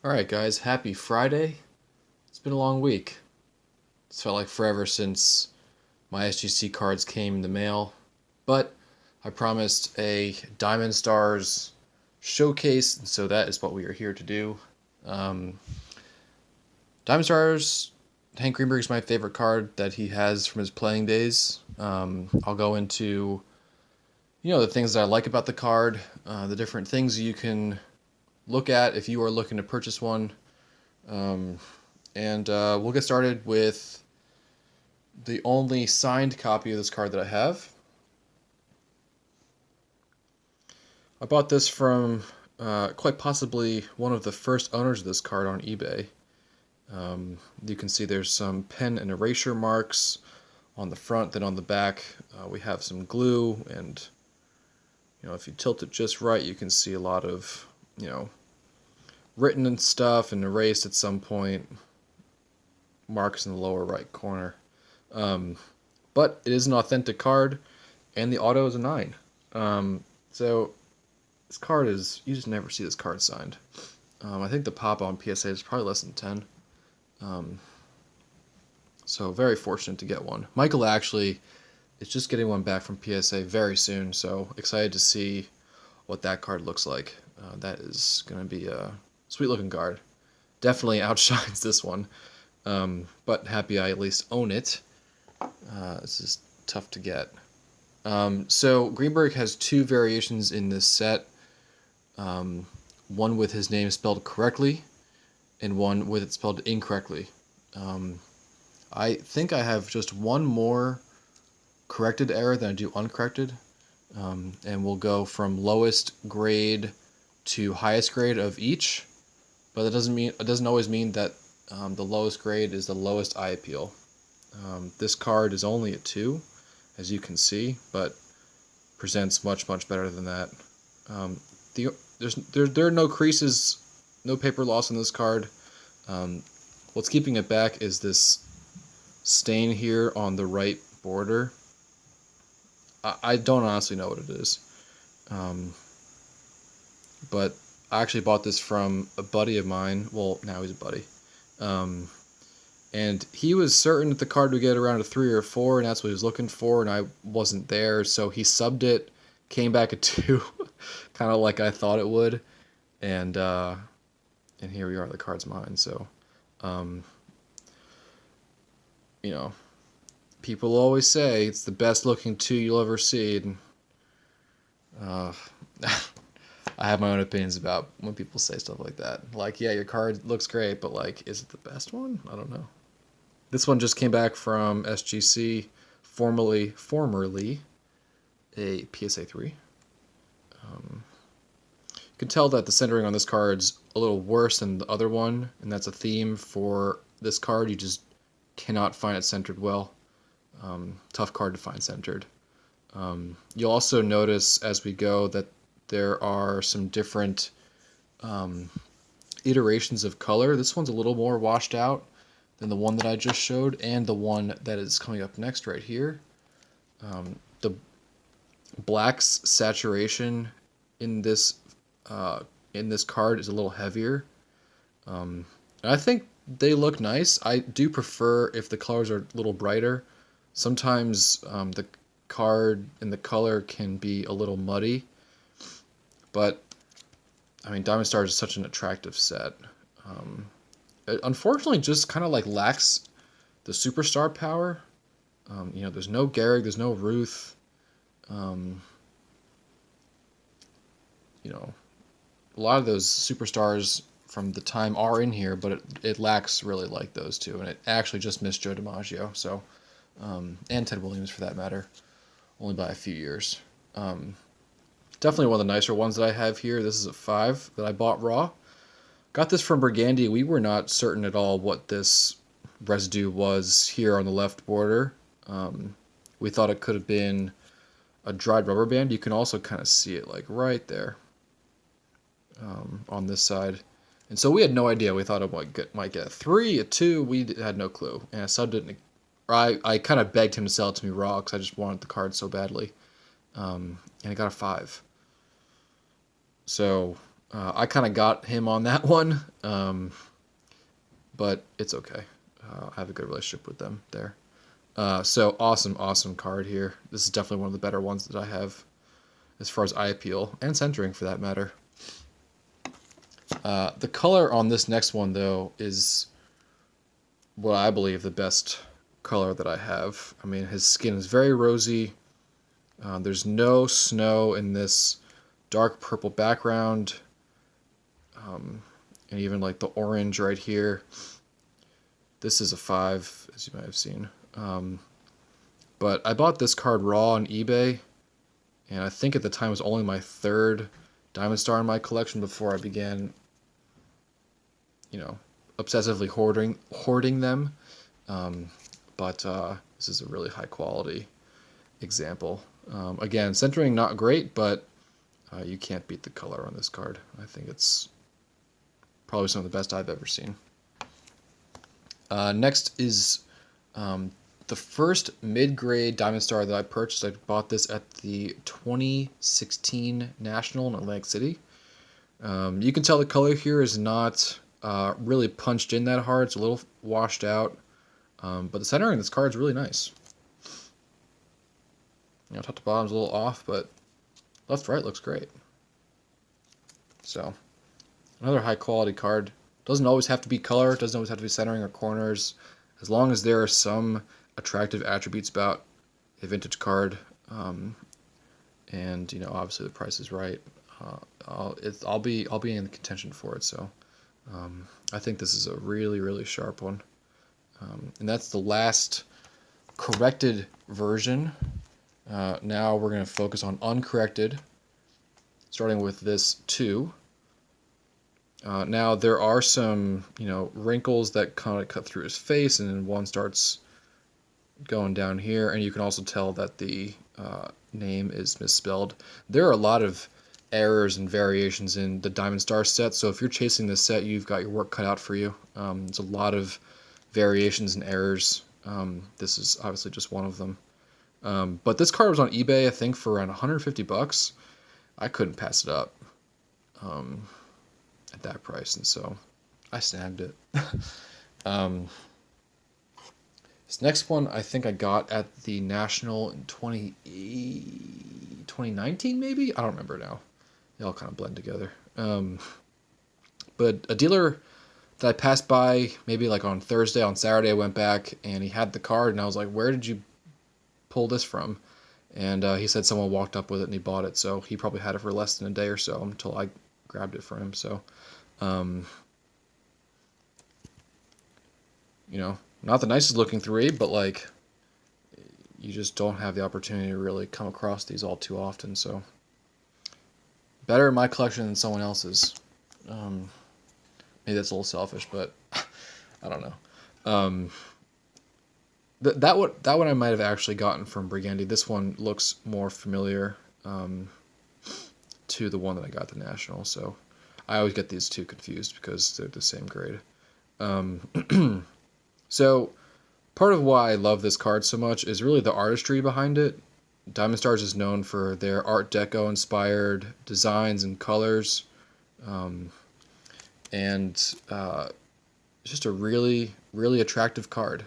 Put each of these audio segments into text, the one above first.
Alright, guys, happy Friday. It's been a long week. It's felt like forever since my SGC cards came in the mail, but I promised a Diamond Stars showcase, and so that is what we are here to do. Um, Diamond Stars, Hank Greenberg is my favorite card that he has from his playing days. I'll go into the things that I like about the card, the different things you can look at if you are looking to purchase one. Um, and we'll get started with the only signed copy of this card that I have. I bought this from quite possibly one of the first owners of this card on eBay. You can see there's some pen and erasure marks on the front, then on the back we have some glue, and if you tilt it just right, you can see a lot of written and stuff and erased at some point, marks in the lower right corner. But it is an authentic card, and the auto is a 9. So this card is, you just never see this card signed. I think the pop on PSA is probably less than 10. So very fortunate to get one. Michael actually is just getting one back from PSA very soon, so excited to see what that card looks like. That is going to be a sweet looking card. Definitely outshines this one, but happy I at least own it. This is tough to get. So Greenberg has two variations in this set. One with his name spelled correctly, and one with it spelled incorrectly. I think I have just one more corrected error than I do uncorrected, and we'll go from lowest grade to highest grade of each. But it doesn't always mean that the lowest grade is the lowest eye appeal. This card is only a 2, as you can see, but presents much better than that. There are no creases, no paper loss on this card. What's keeping it back is this stain here on the right border. I don't honestly know what it is, but I actually bought this from a buddy of mine. Well, now he's a buddy. And he was certain that the card would get around a 3 or a 4, and that's what he was looking for, and I wasn't there, so he subbed it, came back a 2, kind of like I thought it would, and here we are, the card's mine. So, people always say it's the best looking 2 you'll ever see, and I have my own opinions about when people say stuff like that. Like, yeah, your card looks great, but like, is it the best one? I don't know. This one just came back from SGC, formerly a PSA 3. You can tell that the centering on this card's a little worse than the other one, and that's a theme for this card. You just cannot find it centered well. Tough card to find centered. You'll also notice as we go that there are some different iterations of color. This one's a little more washed out than the one that I just showed, and the one that is coming up next right here. The black's saturation in this card is a little heavier. And I think they look nice. I do prefer if the colors are a little brighter. Sometimes the card and the color can be a little muddy, but I mean, Diamond Stars is such an attractive set. It unfortunately just kind of like lacks the superstar power. There's no Gehrig, there's no Ruth. A lot of those superstars from the time are in here, but it lacks really like those two, and it actually just missed Joe DiMaggio, so and Ted Williams for that matter, only by a few years. Definitely one of the nicer ones that I have here. This is a 5 that I bought raw. Got this from Burgundy. We were not certain at all what this residue was here on the left border. We thought it could have been a dried rubber band. You can also kind of see it like right there on this side. And so we had no idea. We thought it might get a 3, a 2. We had no clue. And I subbed it. I kind of begged him to sell it to me raw because I just wanted the card so badly. And I got a 5. So I kind of got him on that one, but it's okay. I have a good relationship with them there. So awesome card here. This is definitely one of the better ones that I have as far as eye appeal and centering for that matter. The color on this next one though is what I believe the best color that I have. I mean, his skin is very rosy. There's no snow in this dark purple background. And even like the orange right here. This is a 5, as you might have seen. But I bought this card raw on eBay, and I think at the time it was only my 3rd Diamond Star in my collection before I began, obsessively hoarding them. But this is a really high quality example. Again, centering not great, but you can't beat the color on this card. I think it's probably some of the best I've ever seen. Next is the first mid-grade Diamond Star that I purchased. I bought this at the 2016 National in Atlantic City. You can tell the color here is not really punched in that hard. It's a little washed out. But the centering of this card is really nice. Top to bottom's a little off, but left to right looks great. So, another high quality card. Doesn't always have to be color, doesn't always have to be centering or corners. As long as there are some attractive attributes about a vintage card, and obviously the price is right, I'll be in the contention for it. So I think this is a really sharp one, and that's the last corrected version. Now we're going to focus on uncorrected, starting with this 2. Now there are some, wrinkles that kind of cut through his face, and then one starts going down here, and you can also tell that the name is misspelled. There are a lot of errors and variations in the Diamond Star set, so if you're chasing this set, you've got your work cut out for you. There's a lot of variations and errors. This is obviously just one of them. But this card was on eBay, I think, for around $150. I couldn't pass it up at that price, and so I snagged it. This next one I think I got at the National in 2019, maybe? I don't remember now. They all kind of blend together. But a dealer that I passed by maybe like on Thursday, on Saturday I went back, and he had the card, and I was like, where did you pull this from? And he said someone walked up with it and he bought it, so he probably had it for less than a day or so until I grabbed it for him. So not the nicest looking 3, but like you just don't have the opportunity to really come across these all too often. So better in my collection than someone else's. Maybe that's a little selfish, but I don't know. That one I might have actually gotten from Brigandy. This one looks more familiar to the one that I got at the National, so I always get these two confused because they're the same grade. So part of why I love this card so much is really the artistry behind it. Diamond Stars is known for their Art Deco inspired designs and colors, and it's just a really attractive card.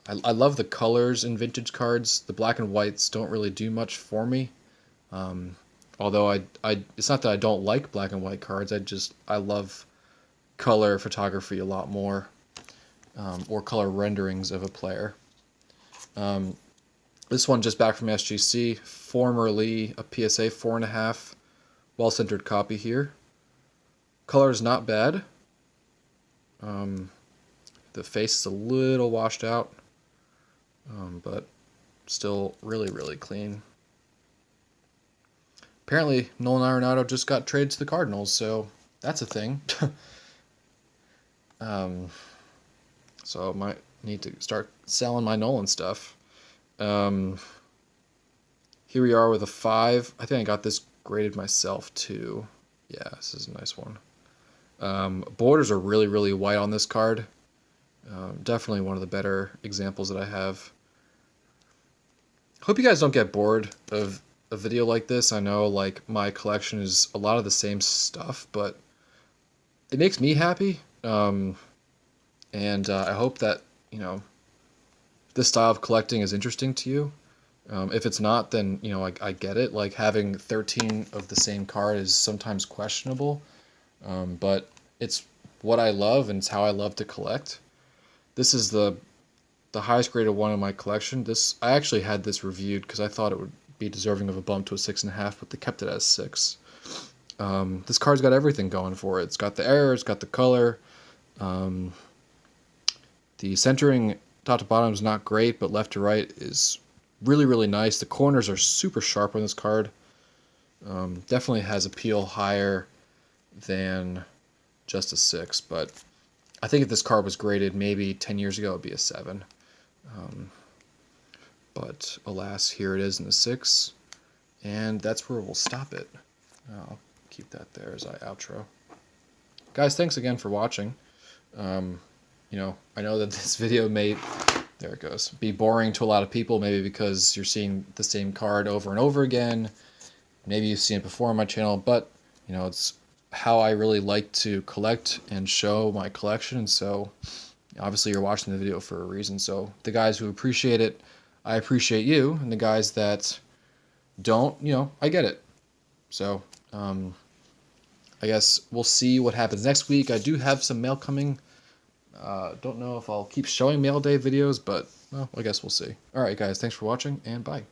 I love the colors in vintage cards. The black and whites don't really do much for me. Although it's not that I don't like black and white cards. I love color photography a lot more, or color renderings of a player. This one just back from SGC, formerly a PSA 4.5, well-centered copy here. Color is not bad. The face is a little washed out, but still really clean. Apparently, Nolan Arenado just got traded to the Cardinals, so that's a thing. So I might need to start selling my Nolan stuff. Here we are with a 5. I think I got this graded myself too. Yeah, this is a nice one. Borders are really white on this card. Definitely one of the better examples that I have. Hope you guys don't get bored of a video like this. I know like my collection is a lot of the same stuff, but it makes me happy. And I hope that, you know, this style of collecting is interesting to you. If it's not, then, you know, I get it. Like having 13 of the same card is sometimes questionable, but it's what I love and it's how I love to collect. This is the highest graded one in my collection. This I actually had this reviewed because I thought it would be deserving of a bump to a 6.5, but they kept it as 6. This card's got everything going for it. It's got the error, it's got the color. The centering top to bottom is not great, but left to right is really, really nice. The corners are super sharp on this card. Definitely has appeal higher than just a 6, but I think if this card was graded maybe 10 years ago, it would be a 7. But alas, here it is in the 6, and that's where we'll stop it. I'll keep that there as I outro. Guys, thanks again for watching. You know, I know that this video may, there it goes, be boring to a lot of people, maybe because you're seeing the same card over and over again. Maybe you've seen it before on my channel, but, you know, it's how I really like to collect and show my collection, so obviously you're watching the video for a reason. So the guys who appreciate it, I appreciate you, and the guys that don't, you know, I get it. So I guess we'll see what happens next week. I do have some mail coming. Don't know if I'll keep showing mail day videos, but well, I guess we'll see. Alright guys, thanks for watching, and bye.